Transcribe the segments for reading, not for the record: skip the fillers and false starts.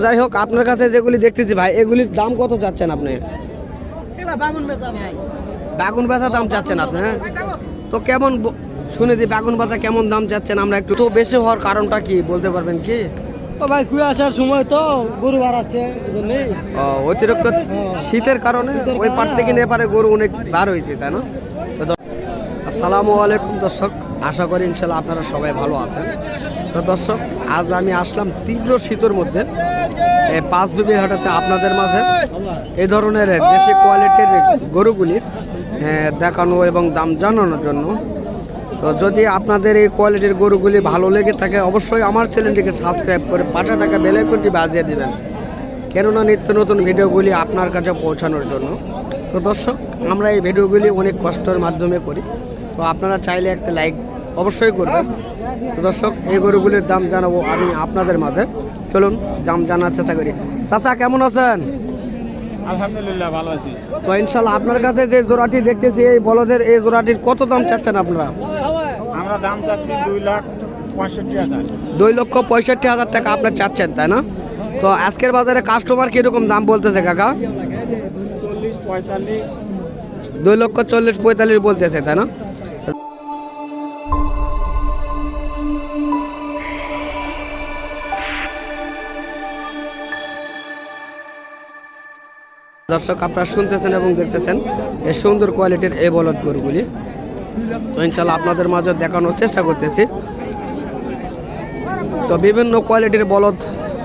যাই হোক, আপনার কাছে যেগুলি দেখতেছি ভাই, এগুলির দাম কত চাচ্ছেন আপনি? বাগুন বেচা দাম চাচ্ছেন আপনি? হ্যাঁ, তো কেমন শুনেছি বাগুন বেচা কেমন দাম চাচ্ছেন? আমরা একটু তো বেশি হওয়ার কারণটা কি বলতে পারবেন কি? ভাই কুয়াশার সময় তো গরু বাড়াচ্ছে, অতিরিক্ত শীতের কারণে ওই পার থেকে এপারে গরু অনেক বার হয়েছে, তাই না? তো আসসালামু আলাইকুম দর্শক, আশা করি ইনশাল্লাহ আপনারা সবাই ভালো আছেন। তো দর্শক, আজ আমি আসলাম তীব্র শীতের মধ্যে পাঁচ বিবির হাটাতে আপনাদের মাঝে এই ধরনের দেশি কোয়ালিটির গরুগুলির দেখানো এবং দাম জানানোর জন্য। তো যদি আপনাদের এই কোয়ালিটির গরুগুলি ভালো লেগে থাকে, অবশ্যই আমার চ্যানেলটিকে সাবস্ক্রাইব করে পাশে থাকা বেল আইকনটি বাজিয়ে দিবেন, কেননা নিত্য নতুন ভিডিওগুলি আপনার কাছে পৌঁছানোর জন্য। তো দর্শক, আমরা এই ভিডিওগুলি অনেক কষ্টের মাধ্যমে করি, তো আপনারা চাইলে একটা লাইক অবশ্যই করবেন। তো দর্শক, এই গরুগুলির দাম জানাবো আমি আপনাদের মাঝে। চলুন দাম জানার চেষ্টা করি। চাচা কেমন আছেন? আলহামদুলিল্লাহ ভালো আছি। তো ইনশাল্লাহ আপনার কাছে যে জোড়াটি দেখতেছি, এই বলদের এই জোড়াটির কত দাম চাচ্ছেন আপনারা? আমরা দাম চাচ্ছি 2,65,000। 2,65,000 টাকা আপনার চাচ্ছেন, তাই না? তো আজকের বাজারে কাস্টমার কিরকম দাম বলতেছে কাকা? 40-45। 2,40,45 বলতেছে, তাই না? দর্শক, আপনারা শুনতেছেন এবং দেখতেছেন এই সুন্দর কোয়ালিটির এই বলদ গরুগুলি। তো ইনশাল্লাহ আপনাদের মাঝে দেখানোর চেষ্টা করতেছি। তো বিভিন্ন কোয়ালিটির বলদ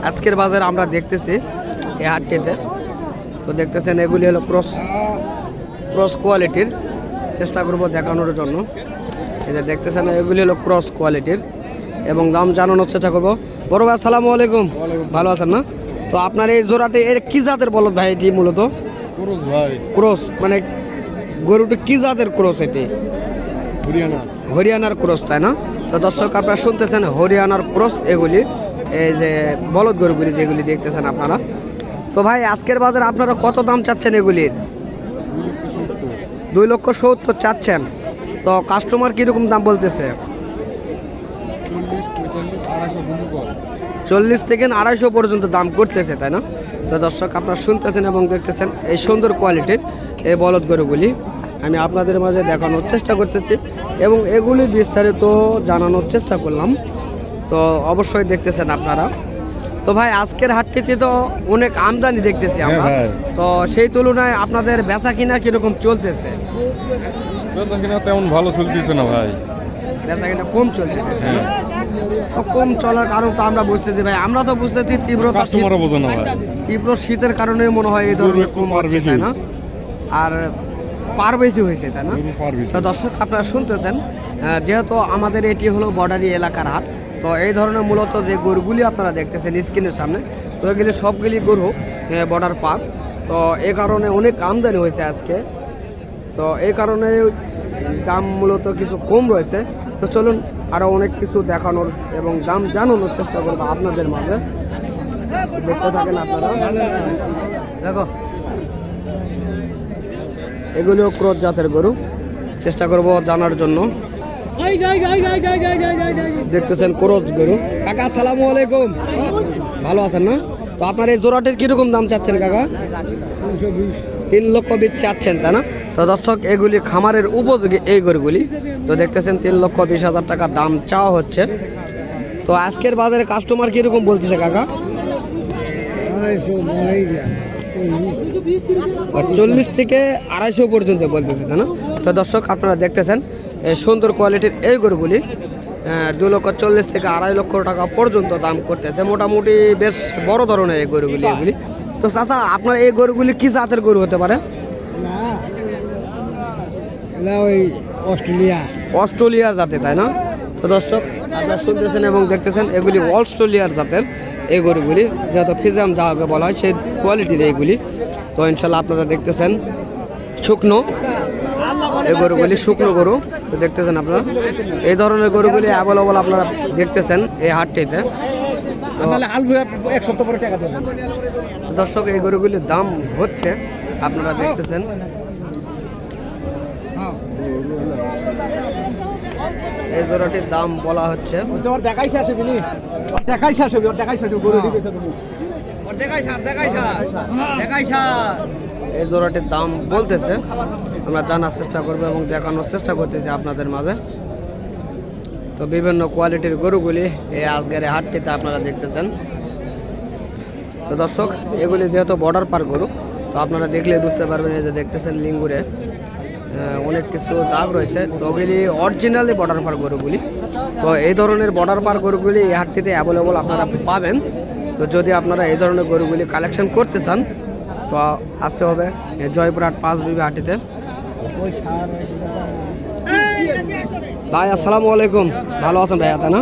আজকের বাজারে আমরা দেখতেছি এই হাটটিতে। তো দেখতেছেন এগুলি হলো ক্রস কোয়ালিটির, চেষ্টা করব দেখানোর জন্য। এই যে দেখতেছেন এগুলি হলো ক্রস কোয়ালিটির এবং দাম জানানোর চেষ্টা করবো। বড় ভাই আসসালামু আলাইকুম, ভালো আছেন না? তো আপনার এই জোড়াটি এর কি জাতের বলদ ভাই? এটি মূলত ক্রস ভাই। ক্রস মানে গরুটি কি জাতের ক্রস? এটি হরিয়ানার ক্রস, তাই না? তো দর্শক, আপনারা শুনতেছেন হরিয়ানার ক্রস এগুলি, এই যে বলদ গরুগুলি যেগুলি দেখতেছেন আপনারা। তো ভাই আজকের বাজারে আপনারা কত দাম চাচ্ছেন এগুলির? 2,70,000 চাচ্ছেন। তো কাস্টমার কিরকম দাম বলতেছে? 40 থেকে 250 পর্যন্ত দাম করতেছে, তাই না? তো দর্শক, আপনারা শুনতেছেন এবং দেখতেছেন এই সুন্দর কোয়ালিটির এই বলদ গরুগুলি আমি আপনাদের মাঝে দেখানোর চেষ্টা করতেছি এবং এগুলি বিস্তারিত জানানোর চেষ্টা করলাম। তো অবশ্যই দেখতেছেন আপনারা। তো ভাই আজকের হাটটিতে তো অনেক আমদানি দেখতেছি আমরা, তো সেই তুলনায় আপনাদের বেচা কিনা কিরকম চলতেছে? বেচা কিনা তেমন ভালো চলতেছে না ভাই, বেচা কিনা কম চলতেছে। তো কম চলার কারণ তো আমরা বুঝতেছি ভাই, আমরা তো বুঝতেছি তীব্র শীতের কারণে মনে হয় এই ধরনের কম হচ্ছে, তাই না? আর পার বেশি হয়েছে, তাই না? তো দর্শক, আপনারা শুনতেছেন যেহেতু আমাদের এটি হলো বর্ডারি এলাকার হাট, তো এই ধরনের মূলত যে গরুগুলি আপনারা দেখতেছেন স্ক্রিনের সামনে, তো এগুলি সবগুলি গরু বর্ডার পার। তো এই কারণে অনেক আমদানি হয়েছে আজকে, তো এই কারণে দাম মূলত কিছু কম রয়েছে। তো চলুন আরও অনেক কিছু দেখানোর এবং দাম জানানোর চেষ্টা করবো আপনাদের মাঝে, দেখতে থাকেন আপনারা। দেখো, এগুলিও ক্রস জাতের গরু, চেষ্টা করব জানার জন্য। দেখতেছেন ক্রস গরু। কাকা আসসালামু আলাইকুম, ভালো আছেন না? তো আপনার এই জোড়াটির কিরকম দাম চাচ্ছেন কাকা? 3,20,000 চাচ্ছেন, তাই না? তো দর্শক, এগুলি খামারের উপযোগী এই গরুগুলি। তো দেখতেছেন 3,20,000 টাকা দাম চাওয়া হচ্ছে। তো আজকের বাজারে কাস্টমার কিরকম বলতেছে কাকা? 40 থেকে 250 পর্যন্ত বলতেছে, তাই না? তো দর্শক, আপনারা দেখতেছেন এই সুন্দর কোয়ালিটির এই গরুগুলি 2,40,000 থেকে 2,50,000 টাকা পর্যন্ত দাম করতেছে। মোটামুটি বেশ বড় ধরনের এই গরুগুলি এগুলি। তো চাচা, আপনার এই গরুগুলি কি জাতের গরু হতে পারে? অস্ট্রেলিয়া জাতে, তাই না? তো দর্শক, আপনারা শুনতেছেন এবং দেখতেছেন এগুলি অস্ট্রেলিয়ার জাতের এই গরুগুলি, যেহেতু ফিজাম যাহাকে বলা হয় সেই কোয়ালিটির এইগুলি। তো ইনশাল্লাহ আপনারা দেখতেছেন শুকনো এই গরুগুলি, শুকনো গরু। তো দেখতেছেন আপনারা এই ধরনের গরুগুলি অ্যাভেলেবল আপনারা দেখতেছেন এই হাটটিতে। দর্শক, এই গরুগুলির দাম হচ্ছে আপনারা দেখতেছেন। এই জোড়াটির দাম বলা হচ্ছে এই জোড়াটির দাম বলতেছে, আমরা জানার চেষ্টা করবো এবং দেখানোর চেষ্টা করতেছি আপনাদের মাঝে। তো বিভিন্ন কোয়ালিটির গরুগুলি এই আজকের এই হাটটিতে আপনারা দেখতেছেন। তো দর্শক, এগুলি যেহেতু বর্ডার পার গরু, তো আপনারা দেখলে বুঝতে পারবেন। এই যে দেখতেছেন লিঙ্গুরে অনেক কিছু দাগ রয়েছে, তো ওগুলি অরিজিনালি বর্ডার পার গরুগুলি। তো এই ধরনের বর্ডার পার গরুগুলি এই হাটটিতে অ্যাভেলেবল আপনারা পাবেন। তো যদি আপনারা এই ধরনের গরুগুলি কালেকশন করতে চান, তো আসতে হবে জয়পুরহাট 5 বিবি হাটটিতে। ভাই আসসালামু আলাইকুম, ভালো আছেন ভাইয়া, তাই না?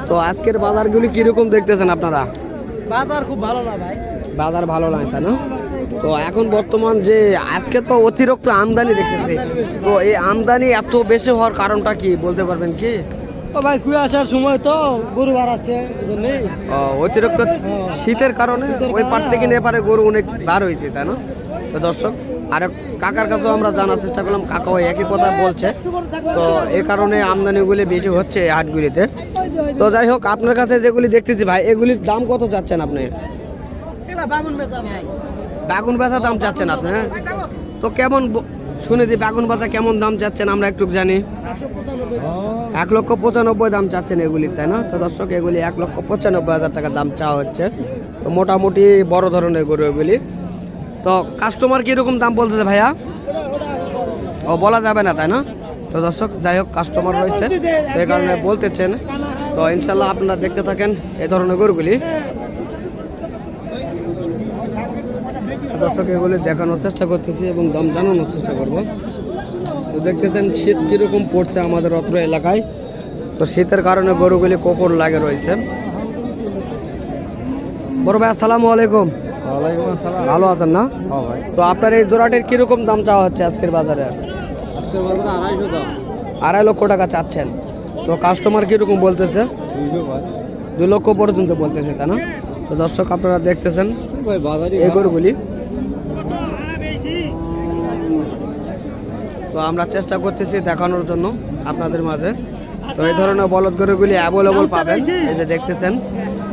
তো আজকের বাজারগুলি কীরকম দেখতেছেন আপনারা? বাজার খুব ভালো না ভাই, বাজার ভালো নয়, তাই না? তো এখন বর্তমান যে আজকে তো অতিরিক্ত আমদানি দেখতেছি, তো এই আমদানি এত বেশি হওয়ার কারণটা কি বলতে পারবেন কি? ও ভাই কুয়াশার সময় তো গরু বাড়াচ্ছে, এই জন্যই। অতিরিক্ত শীতের কারণে ওই পার থেকে এপারে গরু অনেক বার হয়েছে, তাই না? তো দর্শক, আরেক কাকার কাছেও আমরা জানার চেষ্টা করলাম, কাকাও একই কথা বলছে। তো এই কারণে আমদানিগুলি বেশি হচ্ছে এই হাটগুলিতে। তো যাই হোক, আপনার কাছে যেগুলি দেখতেছি ভাই, এগুলির দাম কত চাচ্ছেন আপনি? বাগুন বেচা দাম চাচ্ছেন আপনি? হ্যাঁ, তো কেমন শুনেছি বাগুন বেচা কেমন দাম চাচ্ছেন আমরা একটু জানি। 1,95,000 দাম চাচ্ছেন এগুলির, তাই না? তো দর্শক, এগুলি 1,95,000 টাকা দাম চাওয়া হচ্ছে। তো মোটামুটি বড় ধরনের গরু এগুলি। তো কাস্টমার কীরকম দাম বলতেছে ভাইয়া? ও বলা যাবে না, তাই না? তো দর্শক, যাই হোক, কাস্টমার রয়েছে, তো এই কারণে বলতেছেন। তো ইনশাল্লাহ আপনারা দেখতে থাকেন এই ধরনের গরুগুলি। দর্শক, এগুলি দেখানোর চেষ্টা করতেছি এবং দাম জানানোর চেষ্টা করব। তো দেখতেছেন শীত কীরকম পড়ছে আমাদের অত্র এলাকায়। তো শীতের কারণে গরুগুলি কোকর লাগে রয়েছে। বড় ভাই আসসালামু আলাইকুম, ভালো আছেন না? তো আপনার এই জোড়াটির কিরকম দাম চাওয়া হচ্ছে আজকের বাজারে? 2.5 লক্ষ টাকা চাচ্ছেন। তো কাস্টমার কিরকম বলতেছে? 2 লক্ষ পর্যন্ত বলতেছে, তাই না? তো দর্শক, আপনারা দেখতেছেন এই গরুগুলি। তো আমরা চেষ্টা করতেছি দেখানোর জন্য আপনাদের মাঝে। তো এই ধরনের বলদ গরুগুলি অ্যাভেলেবল পাবেন, এই যে দেখতেছেন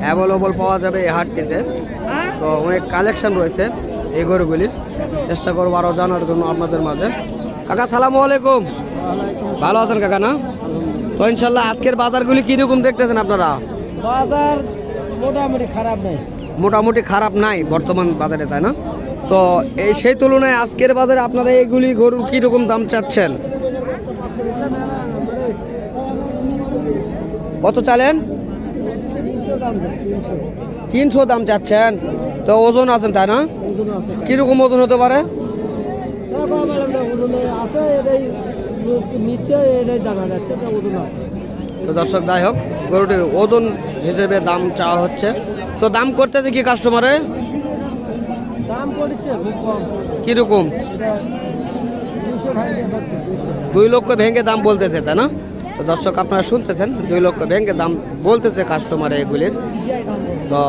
অ্যাভেলেবল পাওয়া যাবে এই হাটটিতে। তো অনেক কালেকশন রয়েছে এই গরুগুলির, চেষ্টা করবো আরও জানার জন্য আপনাদের মাঝে। কাকা সালামু আলাইকুম, ভালো আছেন কাকা না? তো ইনশাল্লাহ আজকের বাজারগুলি কীরকম দেখতেছেন আপনারা? বাজার মোটামুটি খারাপ নেই, মোটামুটি খারাপ নাই বর্তমান বাজারে, তাই না? তো এই সেই তুলনায় আজকের বাজারে আপনারা এইগুলি গরুর কীরকম দাম চাচ্ছেন? কত চালেন? 300 দাম চাচ্ছেন। তো ওজন আছেন, তাই না? কীরকম ওজন হতে পারে? তো দর্শক, যাই হোক, গরুটির ওজন হিসেবে দাম চাওয়া হচ্ছে। তো দাম করতে দেখি কাস্টমারে কিরকম? 2 লক্ষ ভেঙে দাম বলতেছে, তাই না? তো দর্শক, আপনারা শুনতেছেন 2 লক্ষ ভেঙে দাম বলতেছে কাস্টমার এগুলির। তো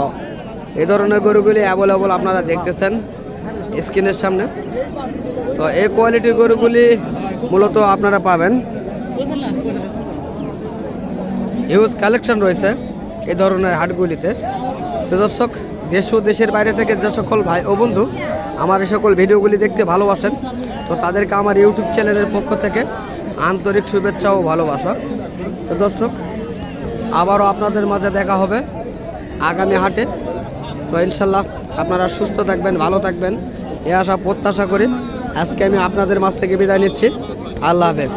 এই ধরনের গরুগুলি অ্যাভেলেবল আপনারা দেখতেছেন স্ক্রিনের সামনে। তো এই কোয়ালিটির গরুগুলি মূলত আপনারা পাবেন, হিউজ কালেকশন রয়েছে এই ধরনের হাটগুলিতে। তো দর্শক, দেশ ও দেশের বাইরে থেকে যে সকল ভাই ও বন্ধু আমার এই সকল ভিডিওগুলি দেখতে ভালোবাসেন, তো তাদেরকে আমার ইউটিউব চ্যানেলের পক্ষ থেকে আন্তরিক শুভেচ্ছা ও ভালোবাসা। তো দর্শক, আবারও আপনাদের মাঝে দেখা হবে আগামী হাটে। তো ইনশাল্লাহ আপনারা সুস্থ থাকবেন, ভালো থাকবেন, এ আশা প্রত্যাশা করি আজকে আমি আপনাদের মাঝ থেকে বিদায় নিচ্ছি। আল্লাহ হাফেজ।